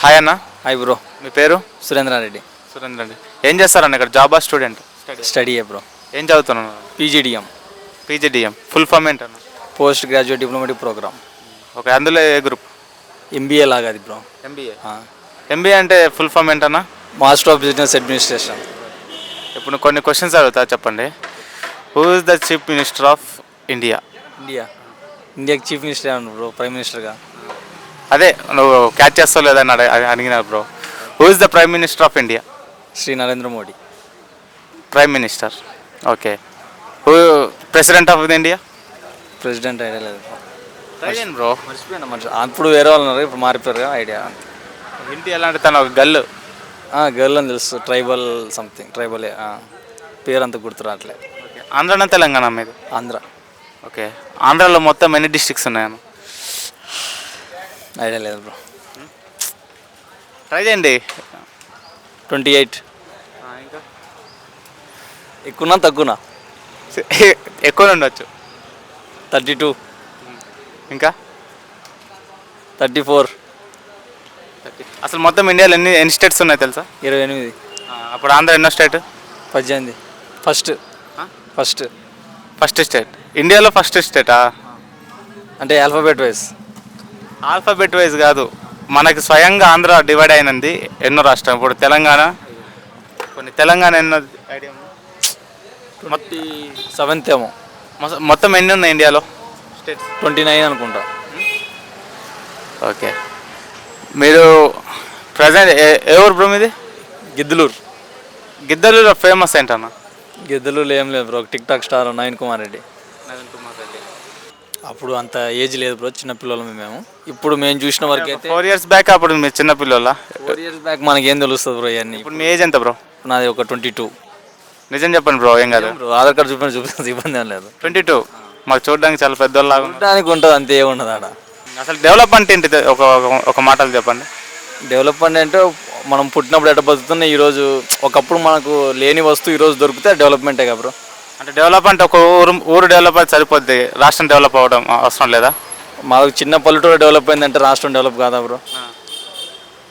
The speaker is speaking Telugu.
హాయ్ అన్న. Hi bro. మీ పేరు? సురేంద్ర రెడ్డి. సురేంద్ర రెడ్డి. ఏం చేస్తారన్న ఇక్కడ? జాబా, స్టూడెంట్? Study bro. ఏం చదువుతున్నాను? పీజీడిఎం. పీజీడిఎం ఫుల్ ఫామ్ ఏంటన్న? Post graduate diplomatic program. Okay, అందులో ఏ గ్రూప్? ఎంబీఏ లాగా అది బ్రో. ఎంబీఏ. ఎంబీఏ అంటే ఫుల్ ఫామ్ ఏంటన్నా? Master of business administration. ఇప్పుడు కొన్ని క్వశ్చన్స్ అడుగుతా, చెప్పండి. Who is the chief minister of India? ఇండియాకి చీఫ్ మినిస్టర్ ఏమన్నా బ్రో? ప్రైమ్ మినిస్టర్గా. అదే నువ్వు క్యాచ్ చేస్తావు లేదని అడిగినా bro. Who is the prime minister of India? Shri Narendra Modi. Prime minister. Okay. Who president of India? President idea లేదు బ్రో. మర్చిపోయినా అప్పుడు వేరే వాళ్ళు ఉన్నారు, ఇప్పుడు మారిపోయారు ఐడియా. ఇండియా ఎలాంటి తను ఒక గల్లు. గర్ల్ అని తెలుసు. ట్రైబల్ సంథింగ్ ట్రైబల్ పేరు అంత గుర్తు రావట్లేదు. ఓకే. ఆంధ్రానా తెలంగాణ మీద? ఆంధ్ర. ఓకే. ఆంధ్రాలో మొత్తం ఎన్ని డిస్ట్రిక్ట్స్ ఉన్నాయన్న? ఐడియా లేదు బ్రో. ట్రై చేయండి. 28. ఇంకా ఎక్కువనా తక్కువనా? ఎక్కువ ఉండొచ్చు. 32. ఇంకా 34. అసలు మొత్తం ఇండియాలో ఎన్ని స్టేట్స్ ఉన్నాయి తెలుసా? 28. అప్పుడు ఆంధ్ర ఎన్నో స్టేట్? 18. First state. ఇండియాలో ఫస్ట్ స్టేటా? అంటే ఆల్ఫాబెట్ వైజ్. ఆల్ఫాబెట్ వైజ్ కాదు, మనకి స్వయంగా ఆంధ్ర డివైడ్ అయినది ఎన్నో రాష్ట్రం. ఇప్పుడు తెలంగాణ ఎన్నో ఐడియా? 27th ఏమో. మొత్తం ఎన్ని ఉన్నాయి ఇండియాలో స్టేట్స్? 29 అనుకుంటా. ఓకే. మీరు ప్రజెంట్ ఏ ఊరు బ్రో మీది? గిద్దలూరు. గిద్దలూరులో ఫేమస్ ఏంటన్నా? గిద్దలూరులో ఏం లేదు bro. Tick tok star Naveen Kumar Reddy. అప్పుడు అంత ఏజ్ లేదు బ్రో, చిన్నపిల్లలు మేము. ఇప్పుడు మేము చూసిన వరకు అయితే 4 years బ్యాక్. అప్పుడు మీరు చిన్నపిల్లల? 4 years బ్యాక్ మనకేం తెలుస్తుంది బ్రో ఇవన్నీ. ఇప్పుడు మీ ఏజ్ ఎంత బ్రో? నాది ఒక 22. నిజం చెప్పండి బ్రో, ఏం కాదు. బ్రో ఆధార్ కార్డు చూపిస్తే ఇబ్బంది ఏం లేదు. 22. మాకు చూడడానికి చాలా పెద్దోళ్ళలాగా చూడడానికి ఉంటుంది, అంతే ఏముండదు ఆడ. అసలు డెవలప్మెంట్ ఏంటి? ఒక మాటలు చెప్పండి. డెవలప్మెంట్ అంటే మనం పుట్టినప్పుడు ఎట్లా బతుకుతున్నా, ఈరోజు ఒకప్పుడు మనకు లేని వస్తువు ఈరోజు దొరికితే డెవలప్మెంటే కదా బ్రో. అంటే డెవలప్ అంటే ఒక ఊరు డెవలప్ అయితే సరిపోద్ది, రాష్ట్రం డెవలప్ అవ్వడం అవసరం లేదా? మాకు చిన్న పల్లెటూరు డెవలప్ అయిందంటే రాష్ట్రం డెవలప్ కాదా బ్రో?